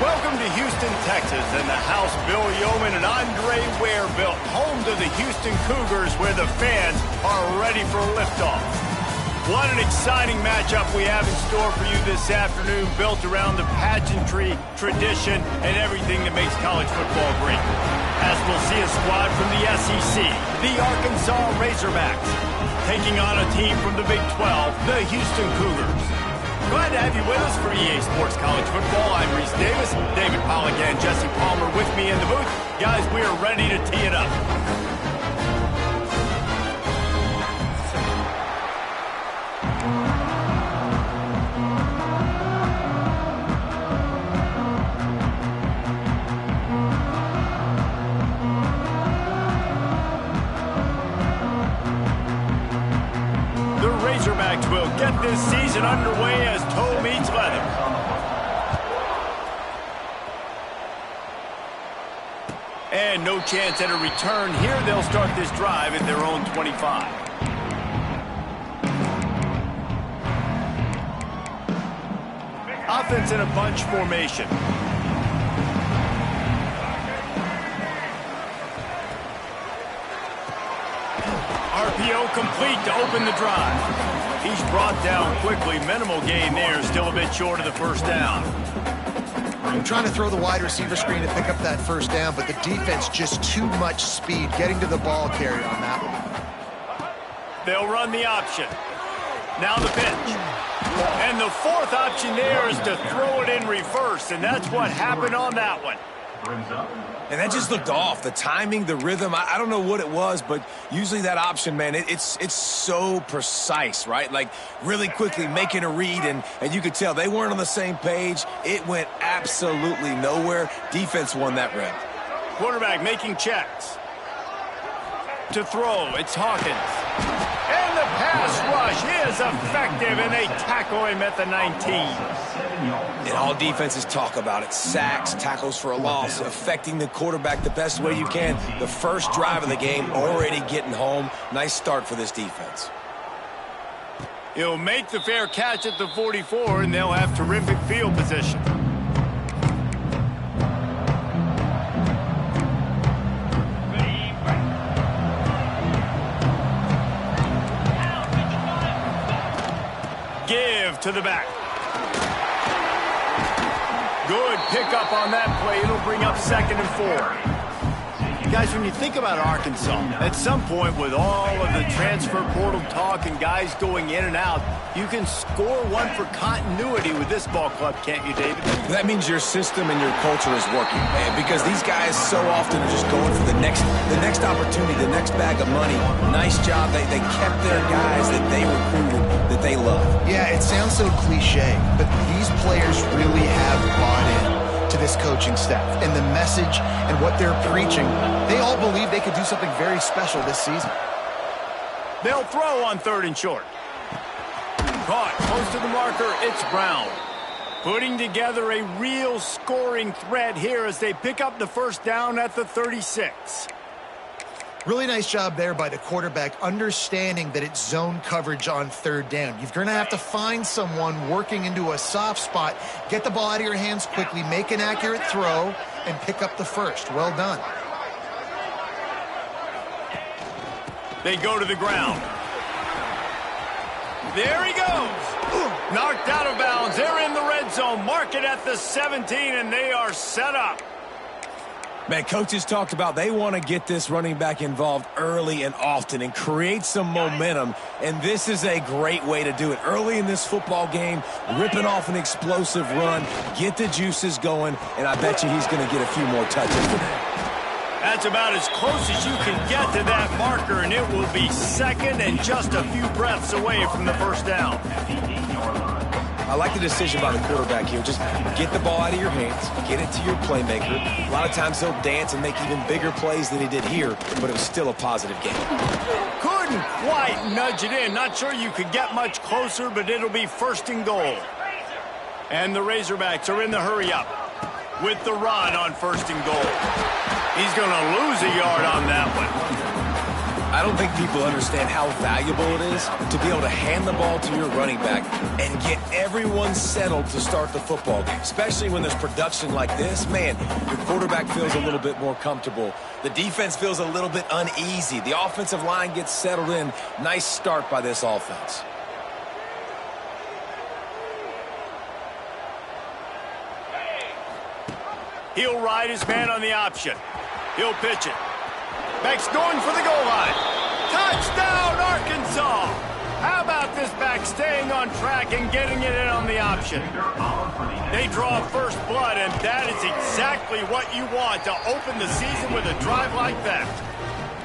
Welcome to Houston, Texas, and the house Bill Yeoman and Andre Ware built, home to the Houston Cougars, where the fans are ready for liftoff. What an exciting matchup we have in store for you this afternoon, built around the pageantry, tradition, and everything that makes college football great. As we'll see a squad from the SEC, the Arkansas Razorbacks, taking on a team from the Big 12, the Houston Cougars. Glad to have you with us for EA Sports College Football. I'm Reese Davis, David Pollock, and Jesse Palmer with me in the booth. Guys, we are ready to tee it up. Razorbacks will get this season underway as toe meets leather. And no chance at a return here. They'll start this drive at their own 25. Offense in a bunch formation. RPO complete to open the drive. He's brought down quickly. Minimal gain there. Still a bit short of the first down. I'm trying to throw the wide receiver screen to pick up that first down, but the defense just too much speed getting to the ball carrier on that one. They'll run the option. Now the pitch. And the fourth option there is to throw it in reverse, and that's what happened on that one. And that just looked off. The timing, the rhythm, I don't know what it was, but usually that option, man, it's so precise, right? Like really quickly making a read, and you could tell they weren't on the same page. It went absolutely nowhere. Defense won that rep. Quarterback making checks. To throw, it's Hawkins. And the pass rush is effective, and they tackle him at the 19. And all defenses talk about it. Sacks, tackles for a loss, affecting the quarterback the best way you can. The first drive of the game, already getting home. Nice start for this defense. He'll make the fair catch at the 44, and they'll have terrific field position. Give to the back. Good pickup on that play. It'll bring up 2nd and 4. Guys, when you think about Arkansas, at some point with all of the transfer portal talk and guys going in and out, you can score one for continuity with this ball club, can't you, David? That means your system and your culture is working, man, because these guys so often are just going for the next opportunity, the next bag of money. Nice job. They kept their guys that they recruited, that they love. Yeah, it sounds so cliche, but these players really have bought in to this coaching staff and the message and what they're preaching. They all believe they could do something very special this season. They'll throw on 3rd and short. Caught close to the marker. It's Brown. Putting together a real scoring threat here as they pick up the first down at the 36. Really nice job there by the quarterback, understanding that it's zone coverage on 3rd down. You're going to have to find someone working into a soft spot, get the ball out of your hands quickly, make an accurate throw, and pick up the first. Well done. They go to the ground. There he goes. Knocked out of bounds. They're in the red zone. Mark it at the 17, and they are set up. Man, coaches talked about they want to get this running back involved early and often and create some momentum, and this is a great way to do it. Early in this football game, ripping off an explosive run, get the juices going, and I bet you he's going to get a few more touches today. That's about as close as you can get to that marker, and it will be 2nd and just a few breaths away from the first down. I like the decision by the quarterback here. Just get the ball out of your hands, get it to your playmaker. A lot of times he'll dance and make even bigger plays than he did here, but it was still a positive game. Couldn't quite nudge it in. Not sure you could get much closer, but it'll be 1st and goal. And the Razorbacks are in the hurry-up with the run on 1st and goal. He's going to lose a yard on that one. I don't think people understand how valuable it is to be able to hand the ball to your running back and get everyone settled to start the football game, especially when there's production like this. Man, your quarterback feels a little bit more comfortable. The defense feels a little bit uneasy. The offensive line gets settled in. Nice start by this offense. He'll ride his man on the option. He'll pitch it. Back's going for the goal line. Touchdown, Arkansas! How about this back staying on track and getting it in on the option? They draw first blood, and that is exactly what you want to open the season with a drive like that.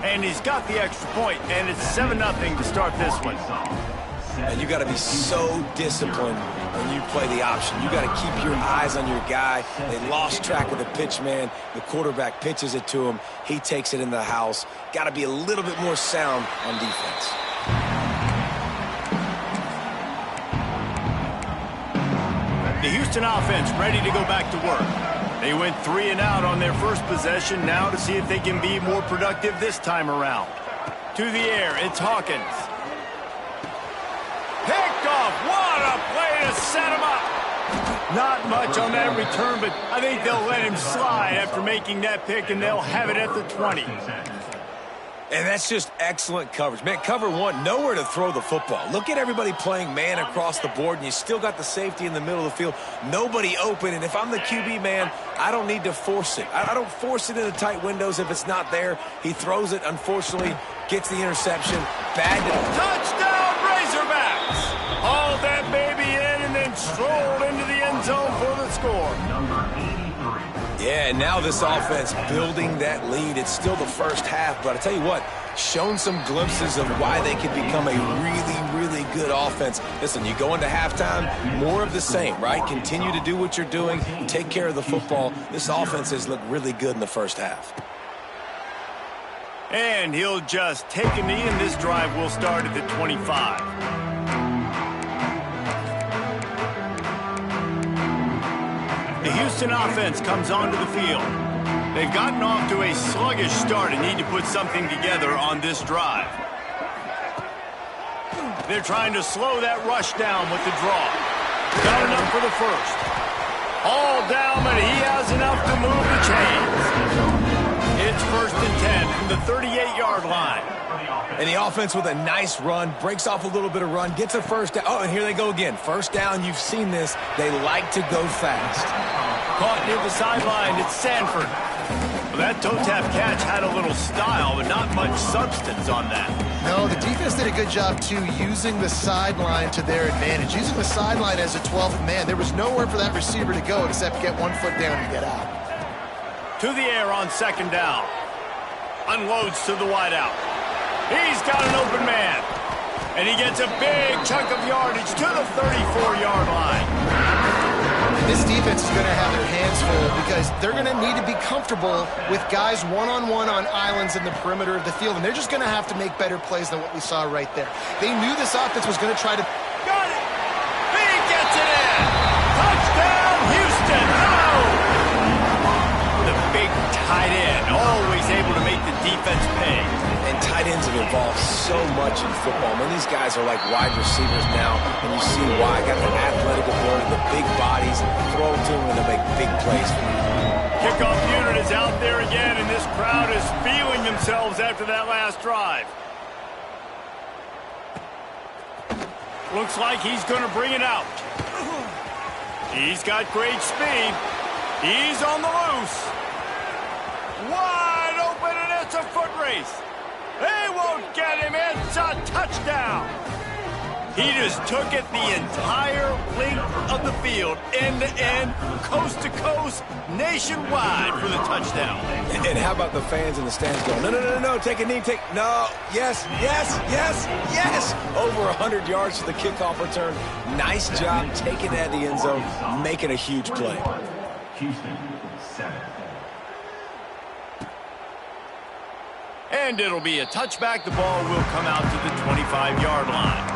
And he's got the extra point, and it's 7-0 to start this one. And you got to be so disciplined when you play the option. You got to keep your eyes on your guy. They lost track of the pitch, man. The quarterback pitches it to him. He takes it in the house. Got to be a little bit more sound on defense. The Houston offense ready to go back to work. They went 3 and out on their first possession, now to see if they can be more productive this time around. To the air, it's Hawkins. Picked off. What a play to set him up. Not much on that return, but I think they'll let him slide after making that pick, and they'll have it at the 20. And that's just excellent coverage. Man, cover one, nowhere to throw the football. Look at everybody playing man across the board, and you still got the safety in the middle of the field. Nobody open, and if I'm the QB, man, I don't need to force it. I don't force it into tight windows if it's not there. He throws it, unfortunately, gets the interception. Bad. Touchdown, Razorbacks! Hauled that baby in and then strolled into the end zone for the score. Yeah, and now this offense building that lead. It's still the first half, but I tell you what, shown some glimpses of why they could become a really, really good offense. Listen, you go into halftime, more of the same, right? Continue to do what you're doing, take care of the football. This offense has looked really good in the first half. And he'll just take a knee, and this drive will start at the 25. The Houston offense comes onto the field. They've gotten off to a sluggish start and need to put something together on this drive. They're trying to slow that rush down with the draw. Got enough for the first. All down, but he has enough to move the chains. It's 1st and 10 from the 38-yard line. And the offense with a nice run, breaks off a little bit of run, gets a first down. Oh, and here they go again. First down, you've seen this. They like to go fast. Caught near the sideline, it's Sanford. Well, that toe-tap catch had a little style, but not much substance on that. No, the defense did a good job, too, using the sideline to their advantage. Using the sideline as a 12th man. There was nowhere for that receiver to go except get 1 foot down and get out. To the air on 2nd down. Unloads to the wideout. He's got an open man. And he gets a big chunk of yardage to the 34-yard line. This defense is going to have their hands full because they're going to need to be comfortable with guys one-on-one on islands in the perimeter of the field, and they're just going to have to make better plays than what we saw right there. They knew this offense was going to try to... Got it! He gets it in! Touchdown, Houston! No! The big tight end, always able to make the defense pay. And tight ends have evolved so much in football. Man, these guys are like wide receivers now, and you see why. Got the athletic ability, the big bodies, throw to them, and they make big plays. Kickoff unit is out there again, and this crowd is feeling themselves after that last drive. Looks like he's going to bring it out. He's got great speed. He's on the loose. Wide open, and it's a foot race. They won't get him. It's a touchdown. He just took it the entire length of the field, end to end, coast to coast, nationwide for the touchdown. And how about the fans in the stands going, no, no, no, no, take a knee, no, yes, yes, yes, yes. Over 100 yards to the kickoff return. Nice job taking it out of the end zone, making a huge play. Houston, 7. And it'll be a touchback. The ball will come out to the 25-yard line.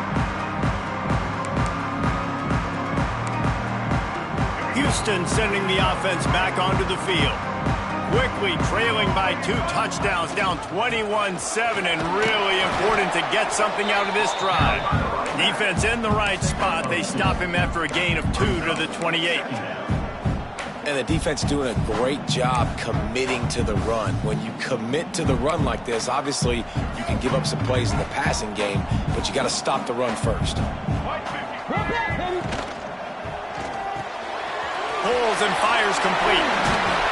Houston sending the offense back onto the field. quickly trailing by 2 touchdowns, down 21-7, and really important to get something out of this drive. Defense in the right spot. They stop him after a gain of 2 to the 28. And the defense doing a great job committing to the run. When you commit to the run like this, obviously you can give up some plays in the passing game, but you got to stop the run first. Pulls and fires complete.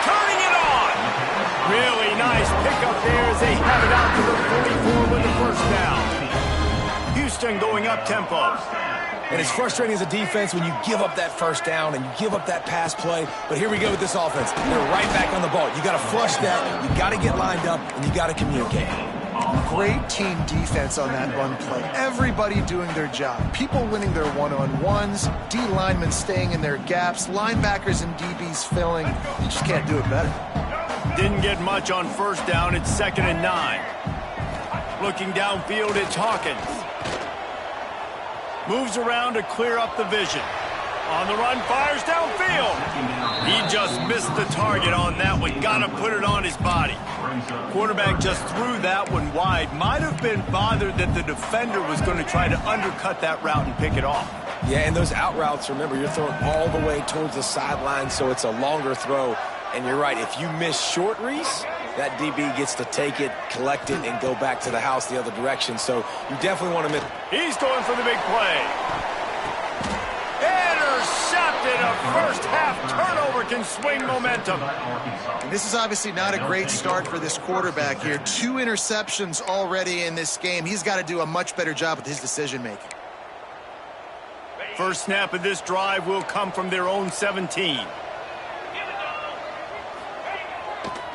Turning it on. Really nice pickup there as they have it out to the 44 with the first down. Houston going up tempo. And it's frustrating as a defense when you give up that first down and you give up that pass play. But here we go with this offense. They're right back on the ball. You got to flush that. You got to get lined up, and you got to communicate. Great team defense on that run play. Everybody doing their job. People winning their one-on-ones, D linemen staying in their gaps, linebackers and DBs filling. You just can't do it better. Didn't get much on first down. It's 2nd and 9. Looking downfield, it's Hawkins. Moves around to clear up the vision. On the run, fires downfield. He just missed the target on that one. Got to put it on his body. Quarterback just threw that one wide. Might have been bothered that the defender was going to try to undercut that route and pick it off. Yeah, and those out routes, remember, you're throwing all the way towards the sideline, so it's a longer throw. And you're right, if you miss short, Reese, that DB gets to take it, collect it, and go back to the house the other direction. So you definitely want to miss. He's going for the big play. Intercepted. A first half turnover can swing momentum. And this is obviously not a great start for this quarterback here. 2 interceptions already in this game. He's got to do a much better job with his decision making. First snap of this drive will come from their own 17.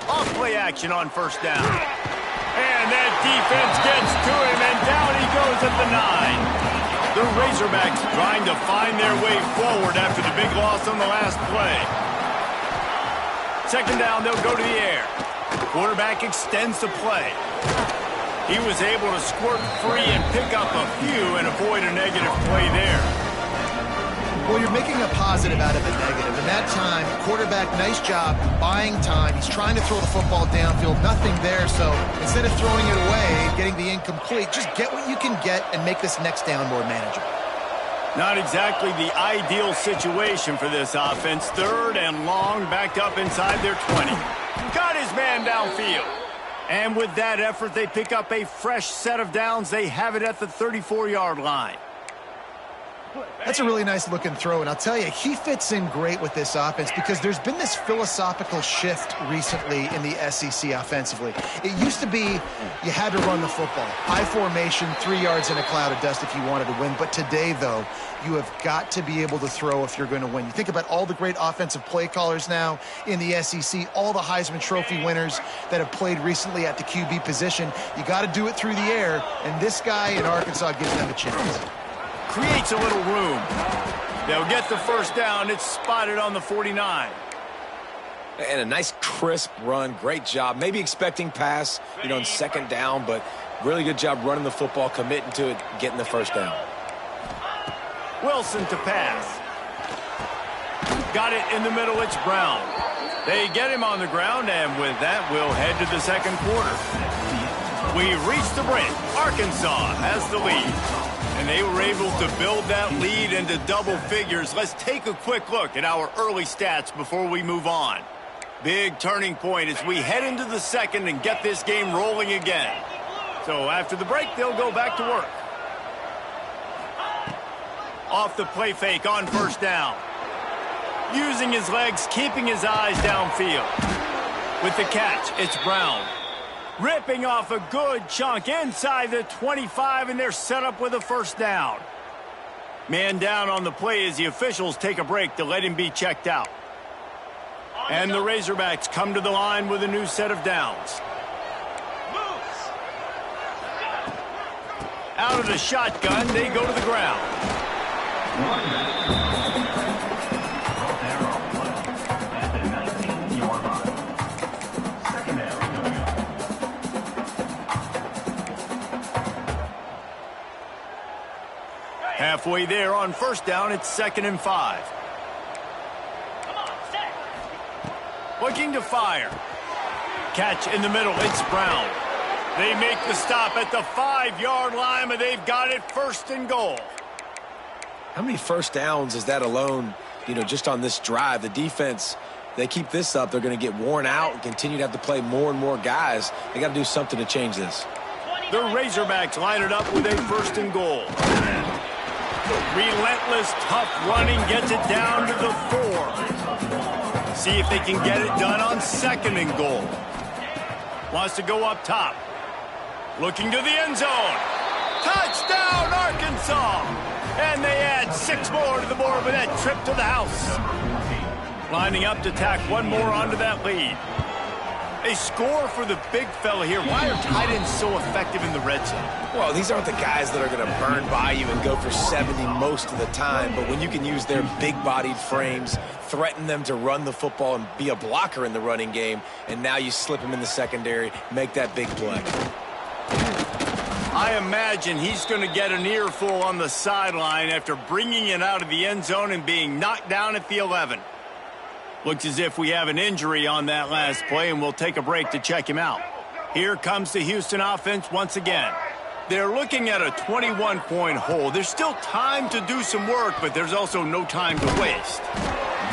Off play action on first down. And that defense gets to him, and down he goes at the 9. The Razorbacks trying to find their way forward after the big loss on the last play. 2nd down, they'll go to the air. Quarterback extends the play. He was able to squirt free and pick up a few and avoid a negative play there. Well, you're making a positive out of a negative. And that time, quarterback, nice job buying time. He's trying to throw the football downfield. Nothing there. So instead of throwing it away, getting the incomplete, just get what you can get and make this next down more manageable. Not exactly the ideal situation for this offense. 3rd and long, backed up inside their 20. Got his man downfield. And with that effort, they pick up a fresh set of downs. They have it at the 34-yard line. That's a really nice looking throw, and I'll tell you, he fits in great with this offense because there's been this philosophical shift recently in the SEC offensively. It used to be you had to run the football. High formation, 3 yards in a cloud of dust if you wanted to win. But today, though, you have got to be able to throw if you're going to win. You think about all the great offensive play callers now in the SEC, all the Heisman Trophy winners that have played recently at the QB position. You got to do it through the air, and this guy in Arkansas gives them a chance. Creates a little room. They'll get the first down. It's spotted on the 49. And a nice crisp run. Great job. Maybe expecting pass, in 2nd down, but really good job running the football, committing to it, getting the first down. Wilson to pass. Got it in the middle. It's Brown. They get him on the ground, and with that, we'll head to the 2nd quarter. We reach the break. Arkansas has the lead. And they were able to build that lead into double figures. Let's take a quick look at our early stats before we move on. Big turning point as we head into the 2nd and get this game rolling again. So after the break, they'll go back to work. Off the play fake on first down. Using his legs, keeping his eyes downfield. With the catch, it's Brown. Ripping off a good chunk inside the 25, and they're set up with a first down. Man down on the play as the officials take a break to let him be checked out. And the Razorbacks come to the line with a new set of downs. Out of the shotgun, they go to the ground. Halfway there on first down, it's 2nd and 5. Looking to fire. catch in the middle. It's Brown. They make the stop at the 5-yard line, but they've got it 1st and goal. How many first downs is that alone, just on this drive? The defense, they keep this up, they're going to get worn out and continue to have to play more and more guys. They got to do something to change this. The Razorbacks line it up with a 1st and goal. Relentless, tough running gets it down to the 4. See if they can get it done on 2nd and goal. Wants to go up top. Looking to the end zone. Touchdown, Arkansas! And they add 6 more to the board with that trip to the house. Lining up to tack one more onto that lead. A score for the big fella here. Why are tight ends so effective in the red zone? Well, these aren't the guys that are going to burn by you and go for 70 most of the time, but when you can use their big-bodied frames, threaten them to run the football and be a blocker in the running game, and now you slip them in the secondary, make that big play. I imagine he's going to get an earful on the sideline after bringing it out of the end zone and being knocked down at the 11. Looks as if we have an injury on that last play, and we'll take a break to check him out. Here comes the Houston offense once again. They're looking at a 21-point hole. There's still time to do some work, but there's also no time to waste.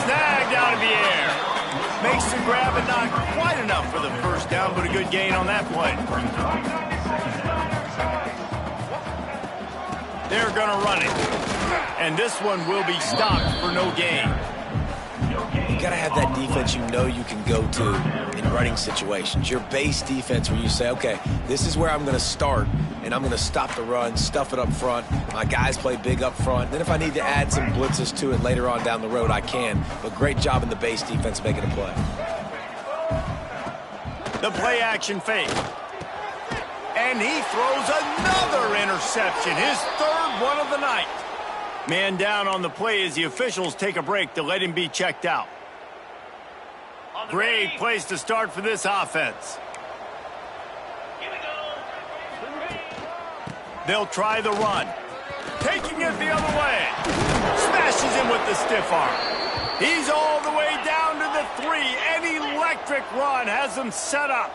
Snagged out of the air. Makes the grab and not quite enough for the 1st down, but a good gain on that play. They're going to run it. And this one will be stopped for no gain. You got to have that defense you can go to in running situations. Your base defense where you say, okay, this is where I'm going to start, and I'm going to stop the run, stuff it up front. My guys play big up front. Then if I need to add some blitzes to it later on down the road, I can. But great job in the base defense making a play. The play action fake. And he throws another interception, his 3rd one of the night. Man down on the play as the officials take a break to let him be checked out. Great place to start for this offense. They'll try the run. Taking it the other way. Smashes him with the stiff arm. He's all the way down to the 3. An electric run has them set up.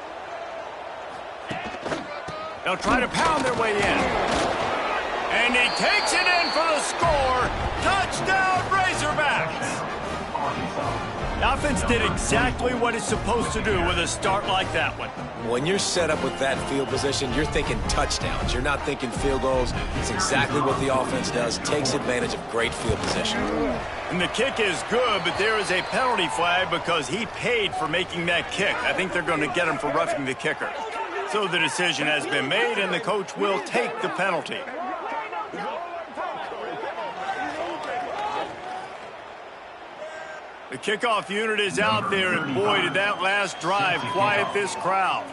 They'll try to pound their way in. And he takes it in for the score. Touchdown, Razorbacks. The offense did exactly what it's supposed to do with a start like that one. When you're set up with that field position, you're thinking touchdowns. You're not thinking field goals. It's exactly what the offense does. Takes advantage of great field position. And the kick is good, but there is a penalty flag because he paid for making that kick. I think they're going to get him for roughing the kicker. So the decision has been made, and the coach will take the penalty. The kickoff unit is out there, and boy, did that last drive quiet this crowd.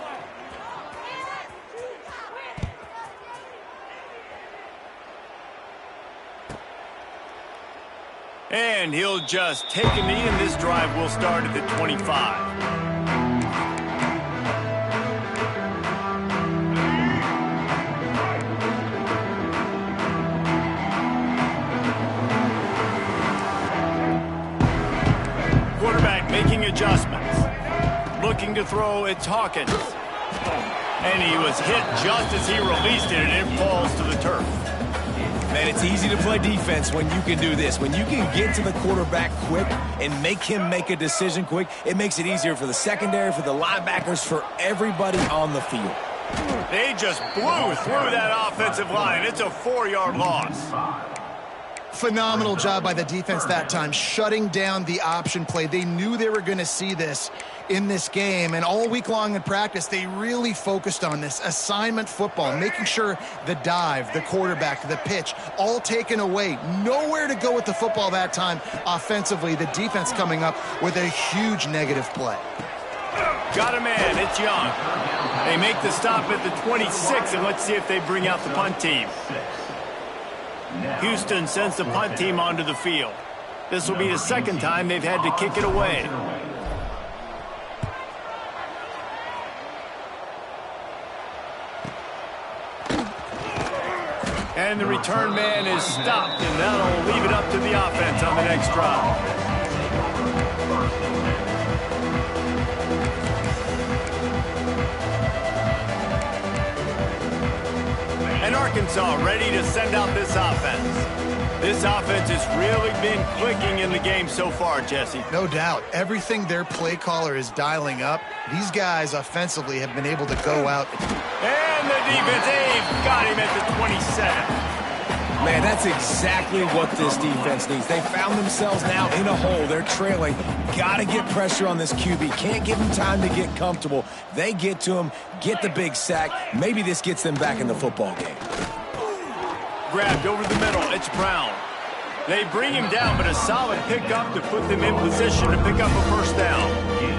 And he'll just take a knee, and this drive will start at the 25. Making adjustments. Looking to throw, it's Hawkins. And he was hit just as he released it, and it falls to the turf. Man, it's easy to play defense when you can do this. When you can get to the quarterback quick and make him make a decision quick, it makes it easier for the secondary, for the linebackers, for everybody on the field. They just blew through that offensive line. It's a 4-yard loss. Phenomenal job by the defense that time, shutting down the option play. They knew they were going to see this in this game, and all week long in practice, they really focused on this assignment football, making sure the dive, the quarterback, the pitch, all taken away. Nowhere to go with the football that time offensively. The defense coming up with a huge negative play. Got a man, it's Young. They make the stop at the 26, and let's see if they bring out the punt team. Houston sends the punt team onto the field. This will be the 2nd time they've had to kick it away. And the return man is stopped, and that'll leave it up to the offense on the next drive. Arkansas ready to send out this offense. This offense has really been clicking in the game so far, Jesse. No doubt. Everything their play caller is dialing up, these guys offensively have been able to go out. And the defense, they've got him at the 27. Man, that's exactly what this defense needs. They found themselves now in a hole. They're trailing. Got to get pressure on this QB. Can't give him time to get comfortable. They get to him, get the big sack. Maybe this gets them back in the football game. Grabbed over the middle. It's Brown. They bring him down, but a solid pickup to put them in position to pick up a first down.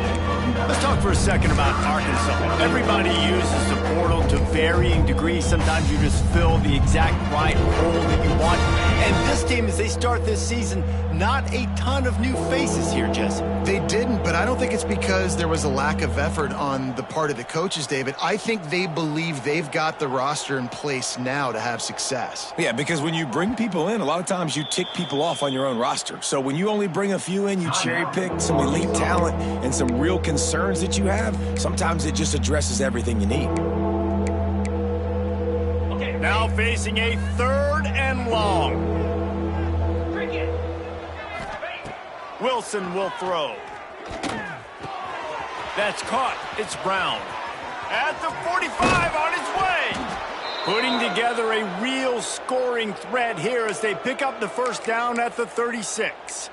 Let's talk for a second about Arkansas. Everybody uses the portal to varying degrees. Sometimes you just fill the exact right hole that you want. And this team, as they start this season, not a ton of new faces here, Jesse. They didn't, but I don't think it's because there was a lack of effort on the part of the coaches, David. I think they believe they've got the roster in place now to have success. Yeah, because when you bring people in, a lot of times you tick people off on your own roster. So when you only bring a few in, you cherry pick some elite talent and some real concerns that you have, sometimes it just addresses everything you need. Now facing a 3rd and long. Wilson will throw. That's caught. It's Brown. At the 45 on his way. Putting together a real scoring threat here as they pick up the first down at the 36.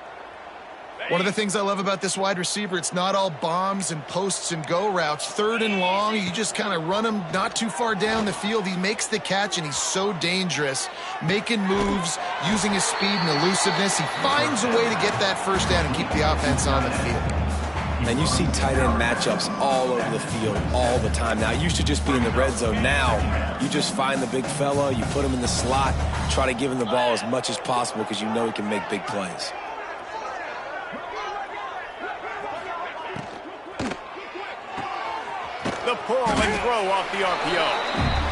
One of the things I love about this wide receiver, it's not all bombs and posts and go routes. 3rd and long, you just kind of run him not too far down the field. He makes the catch, and he's so dangerous, making moves, using his speed and elusiveness. He finds a way to get that first down and keep the offense on the field. And you see tight end matchups all over the field all the time. Now, it used to just be in the red zone. Now, you just find the big fella, you put him in the slot, try to give him the ball as much as possible because you know he can make big plays. The pull and throw off the RPO.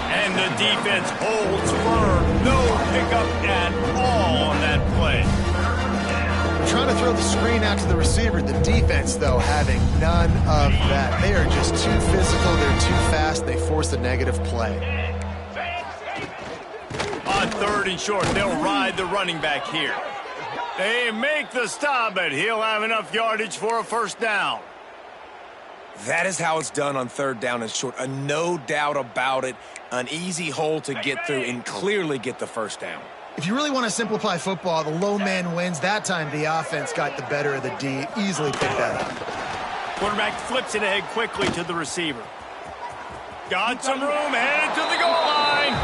And the defense holds firm. No pickup at all on that play. Trying to throw the screen out to the receiver. The defense, though, having none of that. They are just too physical. They're too fast. They force a negative play. On 3rd and short, they'll ride the running back here. They make the stop, but he'll have enough yardage for a first down. That is how it's done on 3rd down and short. No doubt about it. An easy hole to get through and clearly get the first down. If you really want to simplify football, the low man wins. That time the offense got the better of the D. Easily picked that up. Quarterback flips it ahead quickly to the receiver. Got some room, headed to the goal line.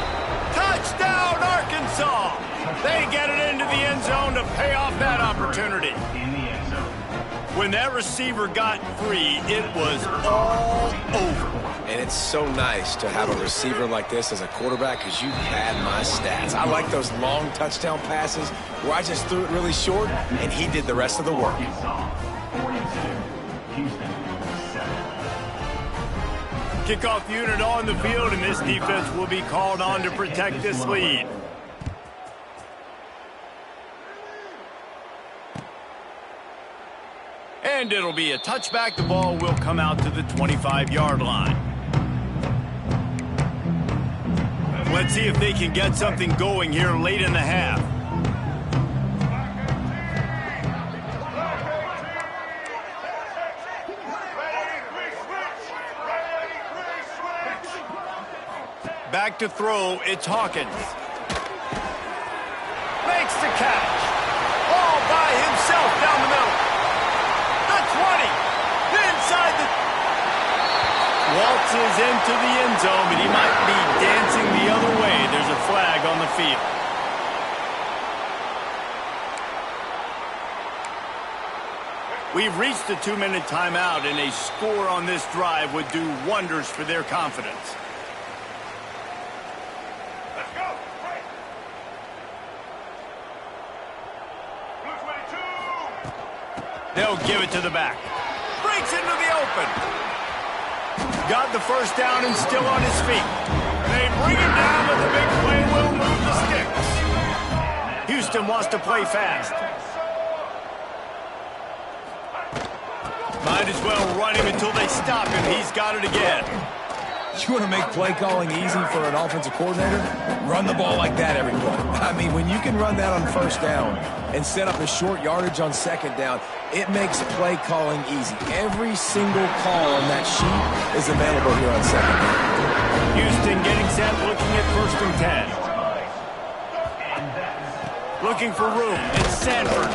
Touchdown, Arkansas. They get it into the end zone to pay off that opportunity. When that receiver got free, it was all over. And it's so nice to have a receiver like this as a quarterback because you had my stats. I like those long touchdown passes where I just threw it really short and he did the rest of the work. Kickoff unit on the field, and this defense will be called on to protect this lead. And it'll be a touchback. The ball will come out to the 25-yard line. Let's see if they can get something going here late in the half. Back to throw, it's Hawkins. Makes the catch. All by himself down the middle. The 20. Inside the... Waltzes into the end zone, but he might be dancing the other way. There's a flag on the field. We've reached the 2-minute timeout, and a score on this drive would do wonders for their confidence. They'll give it to the back. Breaks into the open. Got the first down and still on his feet. They bring him down with a big play. Will move the sticks. Houston wants to play fast. Might as well run him until they stop him. He's got it again. You want to make play calling easy for an offensive coordinator? Run the ball like that every play. I mean, when you can run that on first down and set up a short yardage on second down, it makes play calling easy. Every single call on that sheet is available here on second down. Houston getting set, looking at 1st and 10. Looking for room. It's Sanford.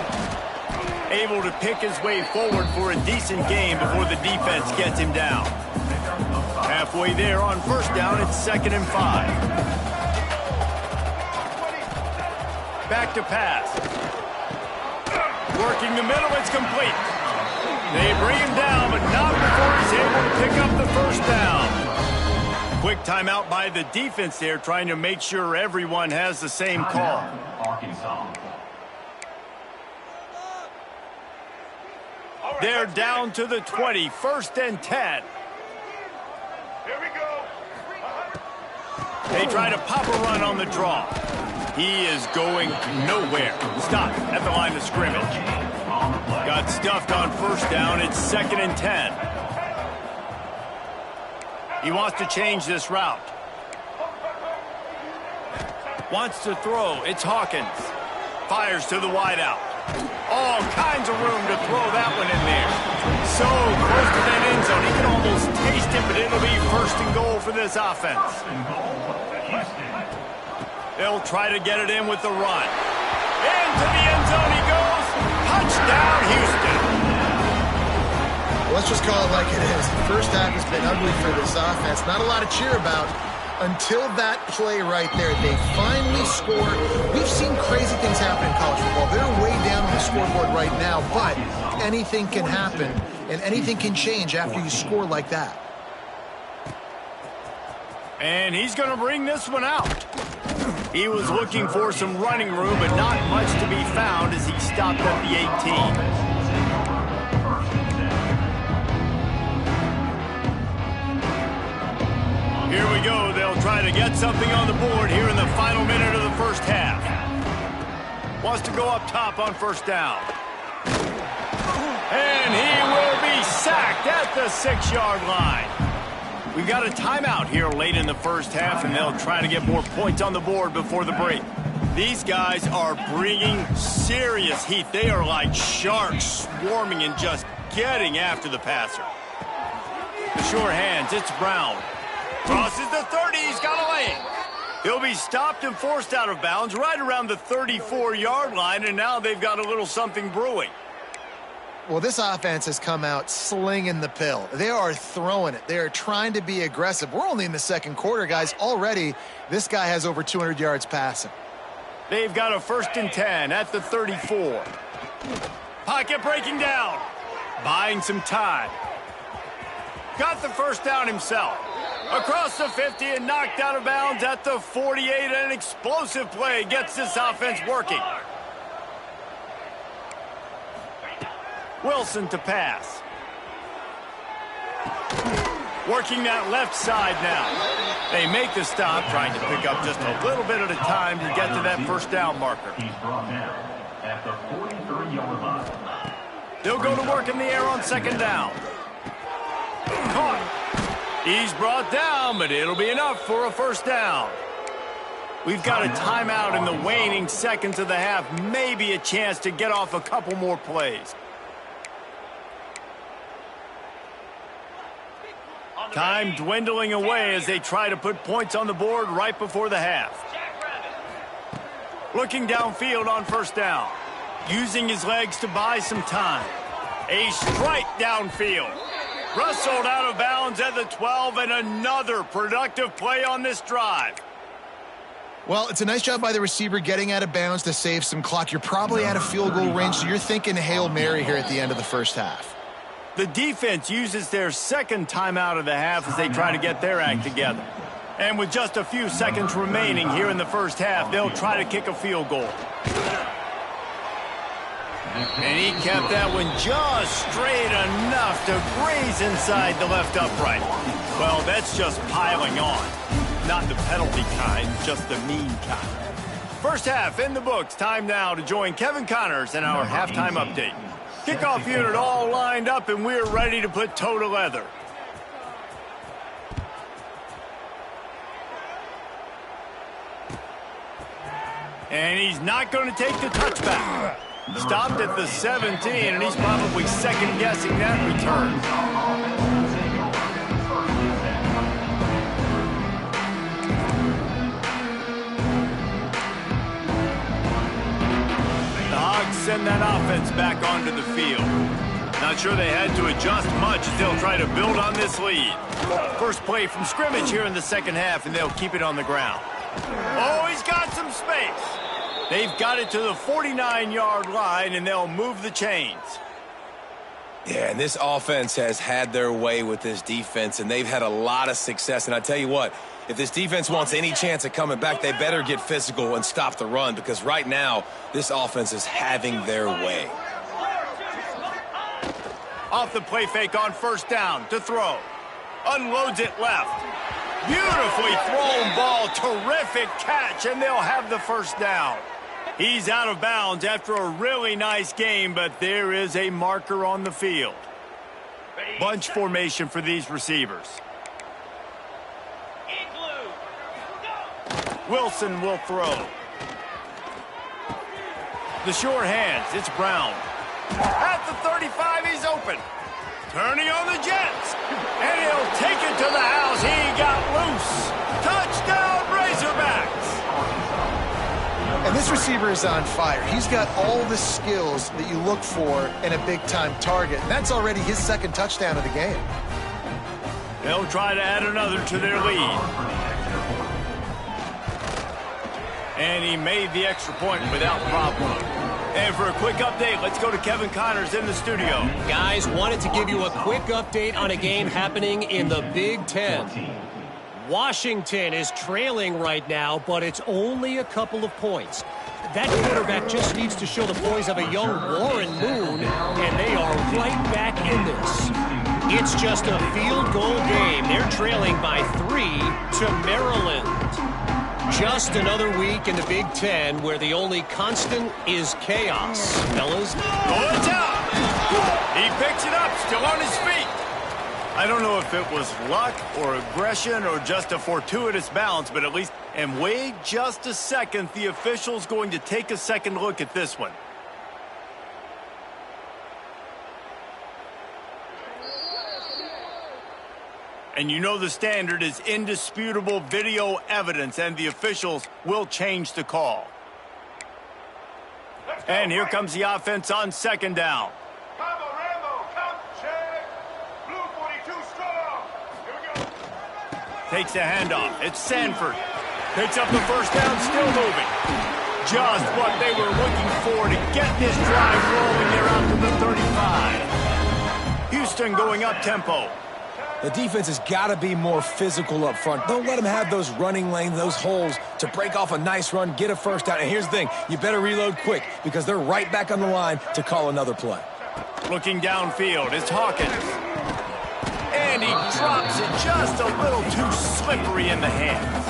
Able to pick his way forward for a decent game before the defense gets him down. Halfway there on 1st down, it's 2nd and 5. Back to pass. Working the middle, it's complete. They bring him down, but not before he's able to pick up the 1st down. Quick timeout by the defense there, trying to make sure everyone has the same call. They're down to the 20, 1st and 10. Here we go. They try to pop a run on the draw. He is going nowhere. Stop at the line of scrimmage. Got stuffed on 1st down. It's 2nd and 10. He wants to change this route. Wants to throw. It's Hawkins. Fires to the wideout. All kinds of room to throw that one in there. So close to that end zone. He can almost taste it, but it'll be 1st and goal for this offense. They'll try to get it in with the run. Into the end zone he goes. Touchdown, Houston. Let's just call it like it is. The first half has been ugly for this offense. Not a lot to cheer about until that play right there. They finally score. We've seen crazy things happen in college football. They're way down on the scoreboard right now, but anything can happen, and anything can change after you score like that. And he's going to bring this one out. He was looking for some running room, but not much to be found as he stopped at the 18. Here we go. They'll try to get something on the board here in the final minute of the 1st half. Wants to go up top on 1st down. And he will be sacked at the 6-yard line. We've got a timeout here late in the 1st half, and they'll try to get more points on the board before the break. These guys are bringing serious heat. They are like sharks swarming and just getting after the passer. The short hands, it's Brown. Crosses the 30, he's got a lane. He'll be stopped and forced out of bounds right around the 34-yard line, and now they've got a little something brewing. Well, this offense has come out slinging the pill. They are throwing it. They are trying to be aggressive. We're only in the 2nd quarter, guys. Already, this guy has over 200 yards passing. They've got a 1st and 10 at the 34. Pocket breaking down. Buying some time. Got the 1st down himself. Across the 50 and knocked out of bounds at the 48. An explosive play gets this offense working. Wilson to pass. Working that left side now. They make the stop, trying to pick up just a little bit at a time to get to that 1st down marker. He's brought down at the 43-yard line. They'll go to work in the air on 2nd down. Caught. He's brought down, but it'll be enough for a 1st down. We've got a timeout in the waning seconds of the half. Maybe a chance to get off a couple more plays. Time dwindling away as they try to put points on the board right before the half. Looking downfield on 1st down. Using his legs to buy some time. A strike downfield. Rustled out of bounds at the 12, and another productive play on this drive. Well, it's a nice job by the receiver getting out of bounds to save some clock. You're probably out of field goal range, so you're thinking Hail Mary here at the end of the 1st half. The defense uses their 2nd timeout of the half as they try to get their act together. And with just a few seconds remaining here in the 1st half, they'll try to kick a field goal. And he kept that one just straight enough to graze inside the left upright. Well, that's just piling on. Not the penalty kind, just the mean kind. 1st half in the books. Time now to join Kevin Connors in our halftime update. Kickoff unit all lined up, and we're ready to put toe to leather. And he's not going to take the touchback. Stopped at the 17, and he's probably second-guessing that return. The Hogs send that offense back onto the field. Not sure they had to adjust much as they'll try to build on this lead. First play from scrimmage here in the second half, and they'll keep it on the ground. Oh, he's got some space. They've got it to the 49-yard line, and they'll move the chains. Yeah, and this offense has had their way with this defense, and they've had a lot of success. And I tell you what, if this defense wants any chance of coming back, they better get physical and stop the run, because right now, this offense is having their way. Off the play fake on first down to throw. Unloads it left. Beautifully thrown ball. Terrific catch, and they'll have the first down. He's out of bounds after a really nice game, but there is a marker on the field. Bunch formation for these receivers. Wilson will throw. The short hands, it's Brown. At the 35, he's open. Turning on the Jets. And he'll take it to the house. He got loose. Touchdown, Razorbacks. And this receiver is on fire. He's got all the skills that you look for in a big-time target. And that's already his second touchdown of the game. They'll try to add another to their lead. And he made the extra point without problem. And for a quick update, let's go to Kevin Connors in the studio. Guys, wanted to give you a quick update on a game happening in the Big Ten. Washington is trailing right now, but it's only a couple of points. That quarterback just needs to show the poise of a young Warren Moon, and they are right back in this. It's just a field goal game. They're trailing by 3 to Maryland. Just another week in the Big Ten where the only constant is chaos, fellas. Oh, it's out! He picks it up, still on his feet. I don't know if it was luck or aggression or just a fortuitous bounce, but at least... And wait just a second, the official's going to take a second look at this one. And you know the standard is indisputable video evidence, and the officials will change the call. And here comes the offense on second down. Takes the handoff. It's Sanford. Picks up the first down, still moving. Just what they were looking for to get this drive rolling. They're out to the 35. Houston going up tempo. The defense has got to be more physical up front. Don't let them have those running lanes, those holes to break off a nice run, get a first down. And here's the thing, you better reload quick because they're right back on the line to call another play. Looking downfield, it's Hawkins. And he drops it just a little too slippery in the hands.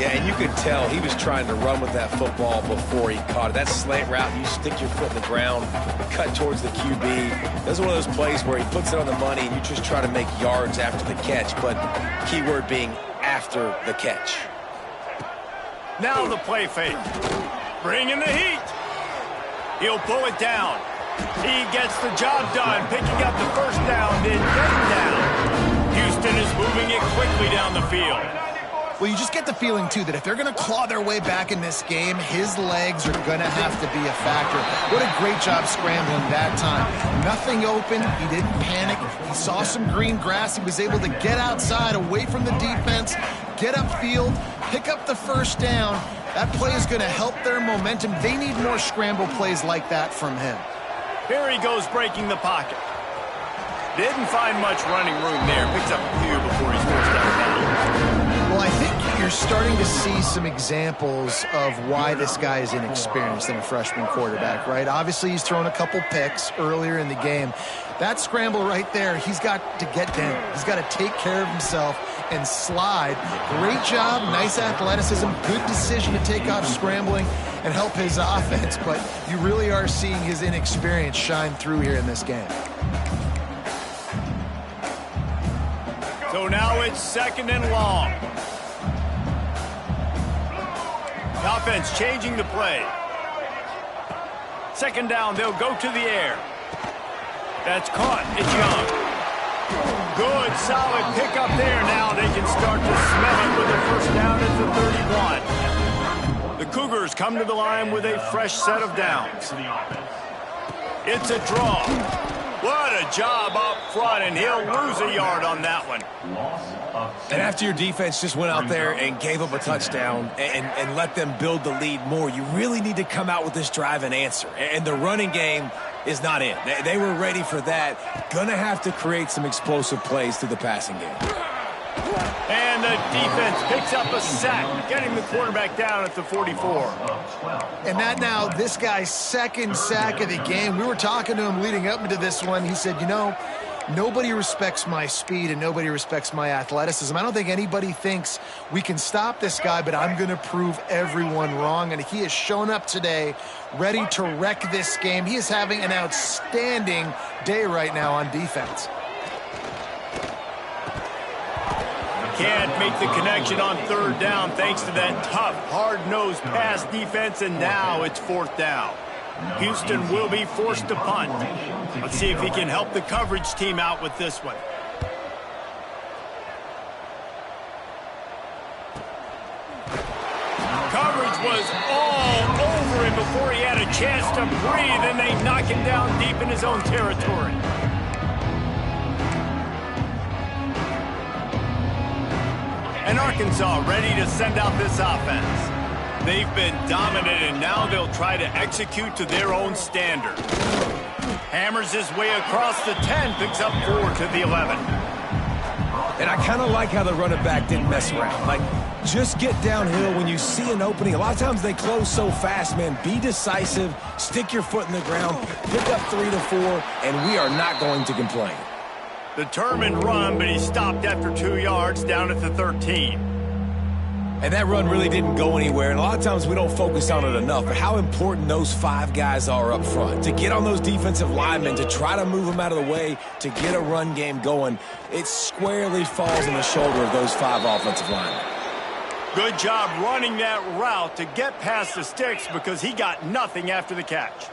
Yeah, and you could tell he was trying to run with that football before he caught it. That slant route, you stick your foot in the ground, cut towards the QB. That's one of those plays where he puts it on the money and you just try to make yards after the catch, but keyword being after the catch. Now the play fake. Bringing the heat. He'll pull it down. He gets the job done, picking up the first down, then getting down. Houston is moving it quickly down the field. Well, you just get the feeling, too, that if they're going to claw their way back in this game, his legs are going to have to be a factor. What a great job scrambling that time. Nothing open. He didn't panic. He saw some green grass. He was able to get outside, away from the defense, get upfield, pick up the first down. That play is going to help their momentum. They need more scramble plays like that from him. Here he goes breaking the pocket. Didn't find much running room there. Picks up a few before he's forced out of bounds. Well, I think you're starting to see some examples of why this guy is inexperienced in a freshman quarterback, right? Obviously, he's thrown a couple picks earlier in the game. That scramble right there, he's got to get down. He's got to take care of himself and slide. Great job, nice athleticism, good decision to take off scrambling and help his offense, but you really are seeing his inexperience shine through here in this game. So now it's second and long. The offense changing the play. Second down, they'll go to the air. That's caught. It's Young. Good, solid pickup there. Now they can start to smell it with a first down at the 31. The Cougars come to the line with a fresh set of downs. It's a draw. What a job up front, and he'll lose a yard on that one. And after your defense just went out there and gave up a touchdown and let them build the lead more, you really need to come out with this drive and answer. And the running game is not in. They were ready for that. Gonna have to create some explosive plays through the passing game. And the defense picks up a sack, getting the quarterback down at the 44. And that now, this guy's second sack of the game. We were talking to him leading up into this one. He said, you know, nobody respects my speed and nobody respects my athleticism. I don't think anybody thinks we can stop this guy, but I'm going to prove everyone wrong. And he has shown up today ready to wreck this game. He is having an outstanding day right now on defense. Can't make the connection on third down thanks to that tough, hard-nosed pass defense, and now it's fourth down. Houston will be forced to punt. Let's see if he can help the coverage team out with this one. Coverage was all over him before he had a chance to breathe, and they knock him down deep in his own territory. And Arkansas ready to send out this offense. They've been dominant, and now they'll try to execute to their own standard. Hammers his way across the 10, picks up 4 to the 11. And I kind of like how the running back didn't mess around. Like, just get downhill when you see an opening. A lot of times they close so fast, man. Be decisive, stick your foot in the ground, pick up 3 to 4, and we are not going to complain. Determined run, but he stopped after 2 yards down at the 13. And that run really didn't go anywhere, and a lot of times we don't focus on it enough, but how important those 5 guys are up front. To get on those defensive linemen, to try to move them out of the way, to get a run game going, it squarely falls on the shoulder of those 5 offensive linemen. Good job running that route to get past the sticks because he got nothing after the catch.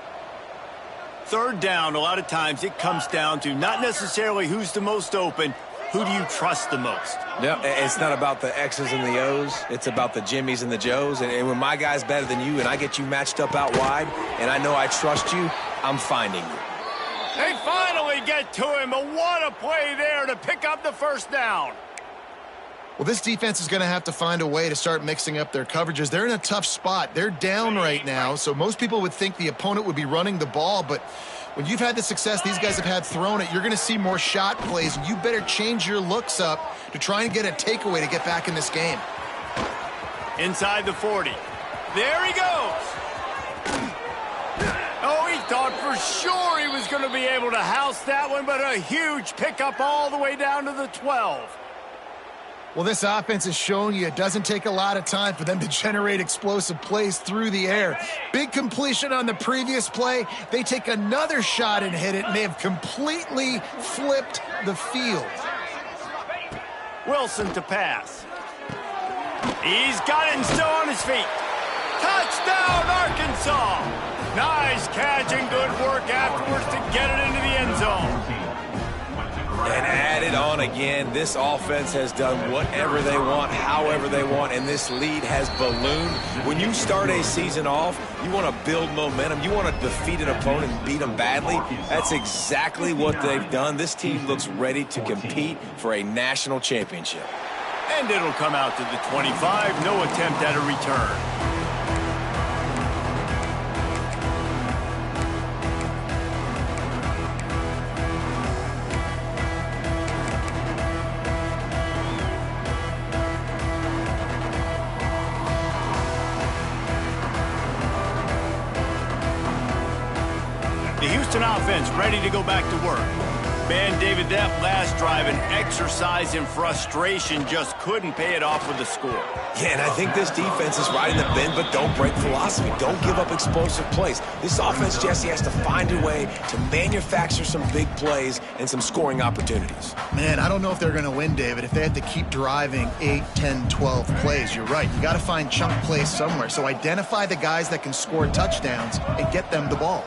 Third down, a lot of times it comes down to not necessarily who's the most open, who do you trust the most? Yep, it's not about the X's and the O's. It's about the Jimmies and the Joes. And when my guy's better than you and I get you matched up out wide and I know I trust you, I'm finding you. They finally get to him, but what a play there to pick up the first down. Well, this defense is going to have to find a way to start mixing up their coverages. They're in a tough spot. They're down right now, so most people would think the opponent would be running the ball, but when you've had the success these guys have had throwing it, you're going to see more shot plays, and you better change your looks up to try and get a takeaway to get back in this game. Inside the 40. There he goes. Oh, he thought for sure he was going to be able to house that one, but a huge pickup all the way down to the 12. Well, this offense is showing you it doesn't take a lot of time for them to generate explosive plays through the air. Big completion on the previous play. They take another shot and hit it, and they have completely flipped the field. Wilson to pass. He's got it and still on his feet. Touchdown, Arkansas! Nice catch and good work afterwards to get it into the end zone. And add it on again. This offense has done whatever they want, however they want, and this lead has ballooned. When you start a season off, you want to build momentum. You want to defeat an opponent and beat them badly. That's exactly what they've done. This team looks ready to compete for a national championship. And it'll come out to the 25. No attempt at a return. The Houston offense ready to go back to work. Man, David, that last drive, an exercise in frustration, just couldn't pay it off with the score. Yeah, and I think this defense is right in the bend, but don't break philosophy. Don't give up explosive plays. This offense, Jesse, has to find a way to manufacture some big plays and some scoring opportunities. Man, I don't know if they're going to win, David, if they have to keep driving 8, 10, 12 plays. You're right. You got to find chunk plays somewhere. So identify the guys that can score touchdowns and get them the ball.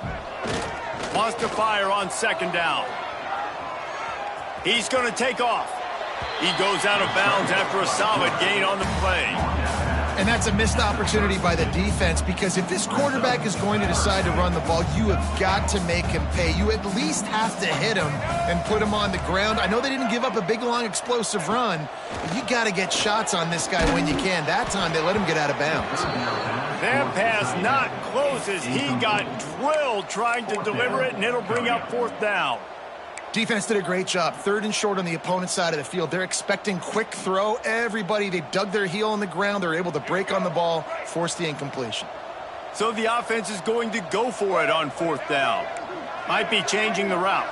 Wants to fire on second down. He's going to take off. He goes out of bounds after a solid gain on the play. And that's a missed opportunity by the defense, because if this quarterback is going to decide to run the ball, you have got to make him pay. You at least have to hit him and put him on the ground. I know they didn't give up a big, long, explosive run, but you got to get shots on this guy when you can. That time, they let him get out of bounds. That pass not close as he got drilled trying to deliver it, and it'll bring up fourth down. Defense did a great job. 3rd and short on the opponent's side of the field. They're expecting quick throw. Everybody, they dug their heel on the ground. They're able to break on the ball, force the incompletion. So the offense is going to go for it on 4th down. Might be changing the route.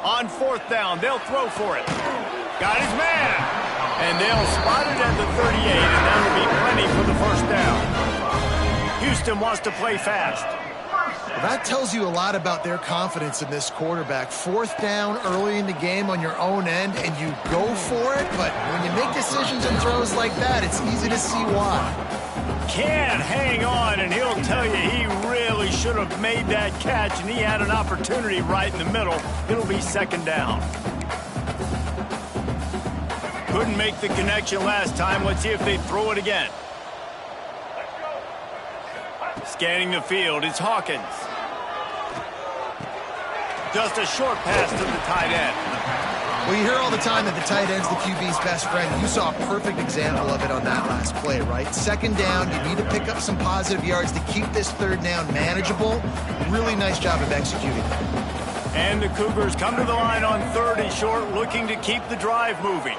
On 4th down, they'll throw for it. Got his man. And they'll spot it at the 38, and that'll be plenty for the first down. Houston wants to play fast. That tells you a lot about their confidence in this quarterback. 4th down early in the game on your own end, and you go for it, but when you make decisions and throws like that, it's easy to see why. Can't hang on, and he'll tell you he really should have made that catch, and he had an opportunity right in the middle. It'll be 2nd down. Couldn't make the connection last time. Let's see if they throw it again. Scanning the field, it's Hawkins. Just a short pass to the tight end. Well, you hear all the time that the tight end's the QB's best friend. You saw a perfect example of it on that last play, right? 2nd down, you need to pick up some positive yards to keep this 3rd down manageable. Really nice job of executing. And the Cougars come to the line on 3rd and short, looking to keep the drive moving.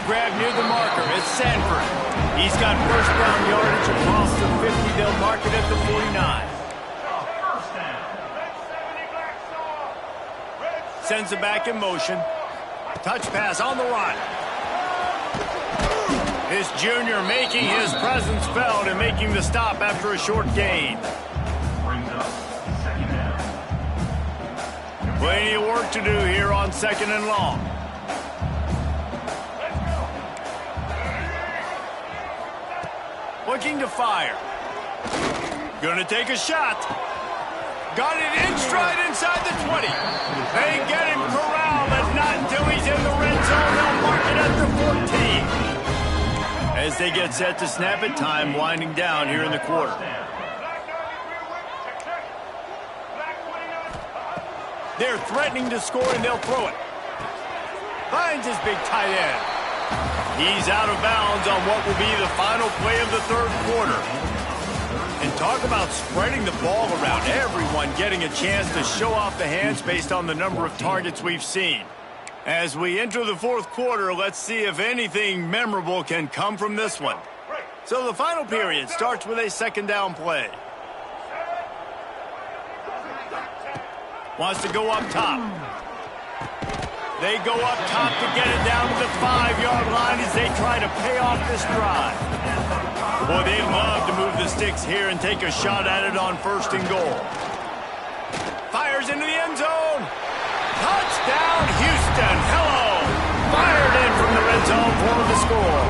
Grab near the marker, it's Sanford. He's got first down yardage across the 50. They'll mark it at the 49. Sends it back in motion. Touch pass on the run. This junior making his presence felt and making the stop after a short gain. Plenty of work to do here on 2nd and long. Looking to fire. Gonna take a shot. Got it in stride inside the 20. They get him corralled, but not until he's in the red zone. They'll mark it at the 14. As they get set to snap it, time winding down here in the quarter. They're threatening to score, and they'll throw it. Finds his big tight end. He's out of bounds on what will be the final play of the 3rd quarter. And talk about spreading the ball around. Everyone getting a chance to show off the hands based on the number of targets we've seen. As we enter the 4th quarter, let's see if anything memorable can come from this one. So the final period starts with a 2nd down play. Wants to go up top. They go up top to get it down to the 5-yard line as they try to pay off this drive. Boy, they love to move the sticks here and take a shot at it on 1st and goal. Fires into the end zone. Touchdown, Houston. Hello. Fired in from the red zone for the score.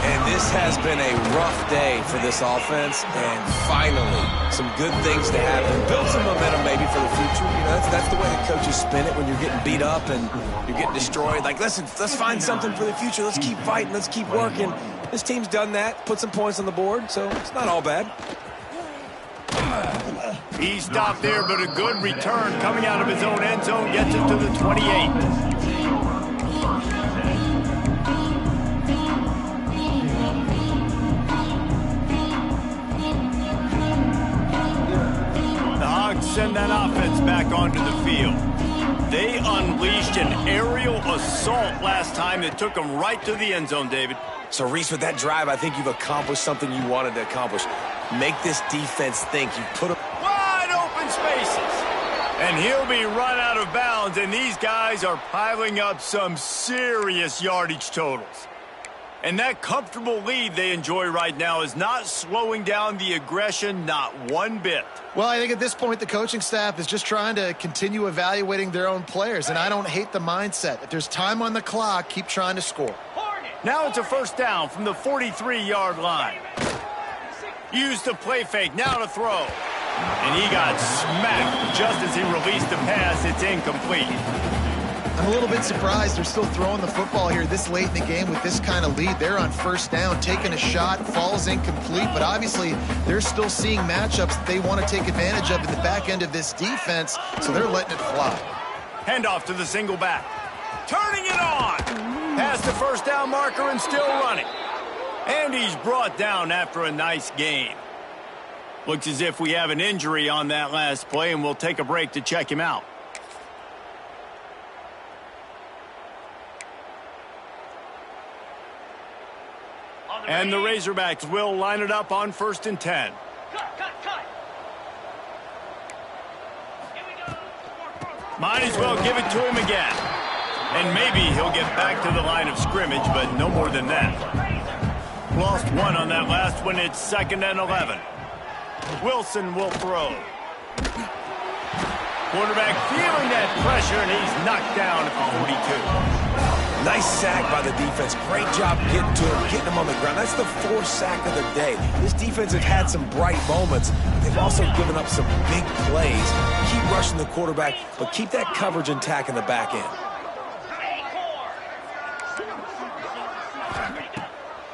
And this has been a rough day for this offense, and finally, some good things to happen. Build some momentum maybe for the future. You know, that's the way the coaches spin it when you're getting beat up and you're getting destroyed. Like, listen, let's find something for the future. Let's keep fighting. Let's keep working. This team's done that, put some points on the board, so it's not all bad. He stopped there, but a good return coming out of his own end zone gets it to the 28. Send that offense back onto the field. They unleashed an aerial assault last time that took them right to the end zone, David. So, Reese, with that drive, I think you've accomplished something you wanted to accomplish. Make this defense think. You put them wide open spaces. And he'll be run out of bounds, and these guys are piling up some serious yardage totals. And that comfortable lead they enjoy right now is not slowing down the aggression, not one bit. Well, I think at this point the coaching staff is just trying to continue evaluating their own players, and I don't hate the mindset. If there's time on the clock, keep trying to score. Now it's a first down from the 43-yard line. Use the play fake, now to throw. And he got smacked just as he released the pass. It's incomplete. I'm a little bit surprised they're still throwing the football here this late in the game with this kind of lead. They're on first down, taking a shot, falls incomplete, but obviously they're still seeing matchups that they want to take advantage of in the back end of this defense, so they're letting it fly. Handoff to the single back. Turning it on. Past the first down marker and still running. And he's brought down after a nice gain. Looks as if we have an injury on that last play, and we'll take a break to check him out. And the Razorbacks will line it up on 1st and 10. Might as well give it to him again. And maybe he'll get back to the line of scrimmage, but no more than that. Lost one on that last one. It's 2nd and 11. Wilson will throw. Quarterback feeling that pressure, and he's knocked down at the 42. Nice sack by the defense. Great job getting to him, getting him on the ground. That's the 4th sack of the day. This defense has had some bright moments. They've also given up some big plays. Keep rushing the quarterback, but keep that coverage intact in the back end.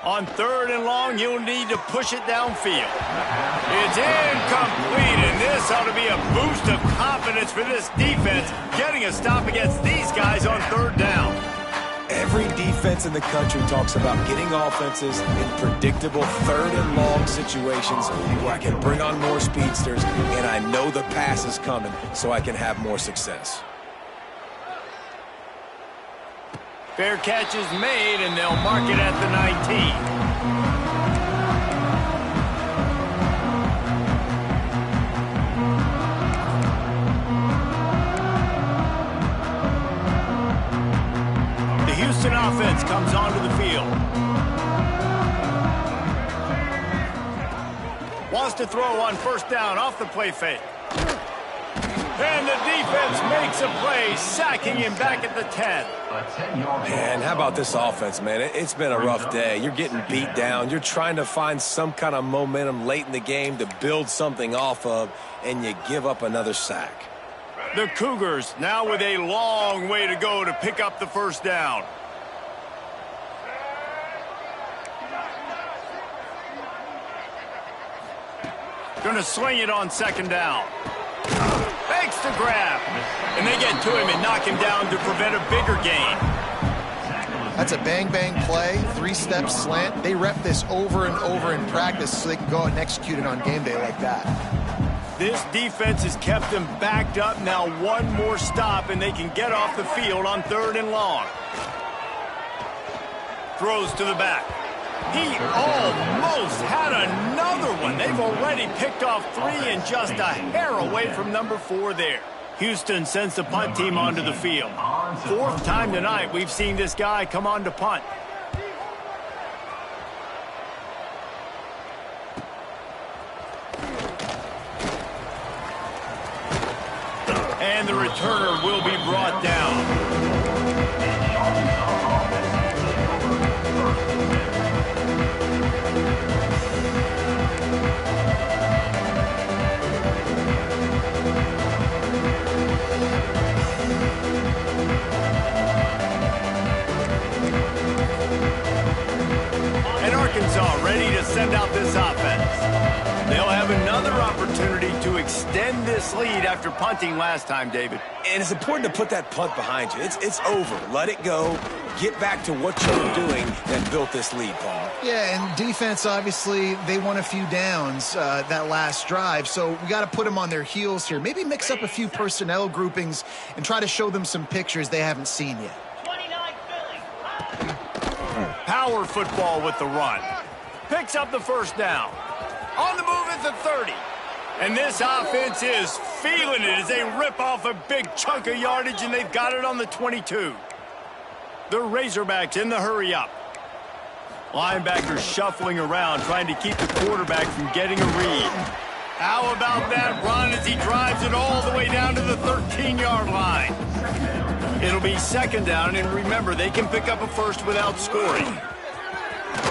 On 3rd and long, you'll need to push it downfield. It's incomplete, and this ought to be a boost of confidence for this defense, getting a stop against these guys on 3rd down. Every defense in the country talks about getting offenses in predictable 3rd and long situations where I can bring on more speedsters, and I know the pass is coming, so I can have more success. Fair catch is made, and they'll mark it at the 19. The Houston offense comes onto the field. Wants to throw on 1st down off the play fake. And the defense makes a play, sacking him back at the 10. Man, how about this offense, man? It's been a rough day. You're getting beat down. You're trying to find some kind of momentum late in the game to build something off of, and you give up another sack. The Cougars now with a long way to go to pick up the 1st down. Going to sling it on 2nd down. Fakes the grab. And they get to him and knock him down to prevent a bigger gain. That's a bang-bang play, 3-step slant. They rep this over and over in practice so they can go out and execute it on game day like that. This defense has kept them backed up. Now one more stop and they can get off the field on 3rd and long. Throws to the back. He almost had another one. They've already picked off 3 and just a hair away from number 4 there. Houston sends the punt team onto the field. 4th time tonight we've seen this guy come on to punt. And the returner will be brought down. Arkansas ready to send out this offense. They'll have another opportunity to extend this lead after punting last time, David. And it's important to put that punt behind you. It's over. Let it go. Get back to what you were doing that built this lead, Paul. Yeah, and defense, obviously, they won a few downs that last drive, so we got to put them on their heels here. Maybe mix up a few personnel groupings and try to show them some pictures they haven't seen yet. Power football with the run. Picks up the 1st down. On the move at the 30. And this offense is feeling it as they rip off a big chunk of yardage, and they've got it on the 22. The Razorbacks in the hurry up. Linebackers shuffling around, trying to keep the quarterback from getting a read. How about that run as he drives it all the way down to the 13-yard line? It'll be second down, and remember, they can pick up a first without scoring.